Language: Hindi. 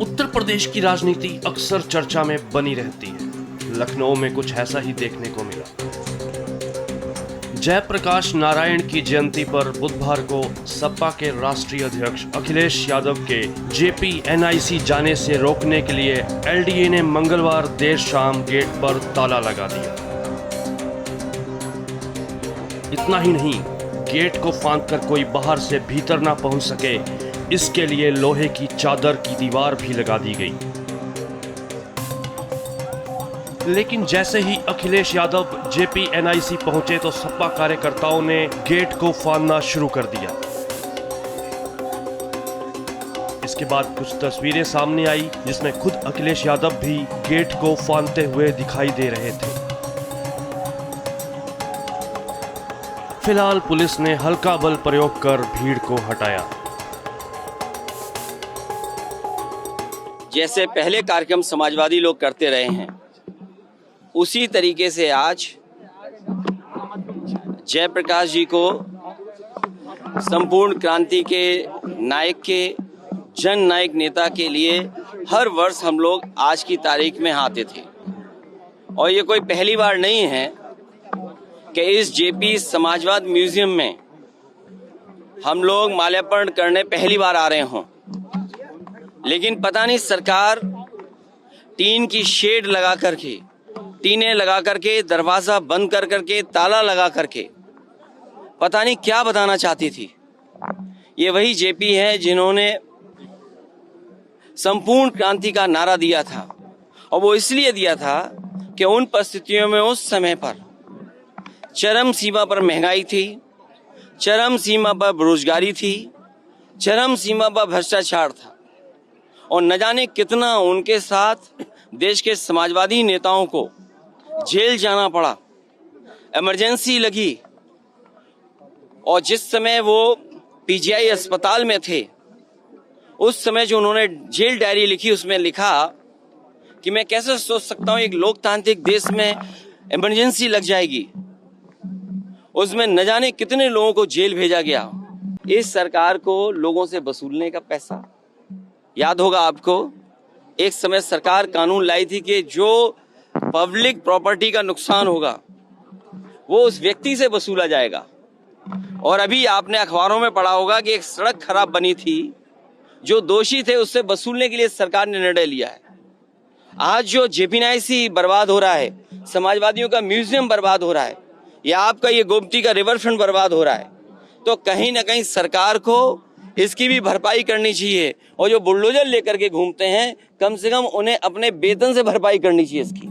उत्तर प्रदेश की राजनीति अक्सर चर्चा में बनी रहती है। लखनऊ में कुछ ऐसा ही देखने को मिला। जयप्रकाश नारायण की जयंती पर बुधवार को सपा के राष्ट्रीय अध्यक्ष अखिलेश यादव के जेपी एनआईसी जाने से रोकने के लिए एलडीए ने मंगलवार देर शाम गेट पर ताला लगा दिया। इतना ही नहीं, गेट को फांदकर कोई बाहर से भीतर ना पहुंच सके, इसके लिए लोहे की चादर की दीवार भी लगा दी गई। लेकिन जैसे ही अखिलेश यादव जेपी एनआईसी पहुंचे तो सपा कार्यकर्ताओं ने गेट को फांदना शुरू कर दिया। इसके बाद कुछ तस्वीरें सामने आई जिसमें खुद अखिलेश यादव भी गेट को फांदते हुए दिखाई दे रहे थे। फिलहाल पुलिस ने हल्का बल प्रयोग कर भीड़ को हटाया। जैसे पहले कार्यक्रम समाजवादी लोग करते रहे हैं, उसी तरीके से आज जयप्रकाश जी को संपूर्ण क्रांति के नायक के जन नायक नेता के लिए हर वर्ष हम लोग आज की तारीख में आते थे। और ये कोई पहली बार नहीं है कि इस जेपी समाजवाद म्यूजियम में हम लोग माल्यार्पण करने पहली बार आ रहे हों। लेकिन पता नहीं सरकार टीन की शेड लगा करके, टीने लगा करके, दरवाजा बंद कर करके, ताला लगा करके पता नहीं क्या बताना चाहती थी। ये वही जेपी है जिन्होंने संपूर्ण क्रांति का नारा दिया था, और वो इसलिए दिया था कि उन परिस्थितियों में उस समय पर चरम सीमा पर महंगाई थी, चरम सीमा पर बेरोजगारी थी, चरम सीमा पर भ्रष्टाचार था, और न जाने कितना उनके साथ देश के समाजवादी नेताओं को जेल जाना पड़ा, इमरजेंसी लगी। और जिस समय वो पीजीआई अस्पताल में थे, उस समय जो उन्होंने जेल डायरी लिखी, उसमें लिखा कि मैं कैसे सोच सकता हूं एक लोकतांत्रिक देश में इमरजेंसी लग जाएगी। उसमें न जाने कितने लोगों को जेल भेजा गया। इस सरकार को लोगों से वसूलने का पैसा, याद होगा आपको, एक समय सरकार कानून लाई थी कि जो पब्लिक प्रॉपर्टी का नुकसान होगा वो उस व्यक्ति से वसूला जाएगा। और अभी आपने अखबारों में पढ़ा होगा कि एक सड़क खराब बनी थी, जो दोषी थे उससे वसूलने के लिए सरकार ने निर्णय लिया है। आज जो जेपीएनआईसी बर्बाद हो रहा है, समाजवादियों का म्यूजियम बर्बाद हो रहा है, या आपका ये गोमती का रिवर फ्रंट बर्बाद हो रहा है, तो कहीं ना कहीं सरकार को इसकी भी भरपाई करनी चाहिए। और जो बुलडोजर लेकर के घूमते हैं, कम से कम उन्हें अपने वेतन से भरपाई करनी चाहिए इसकी।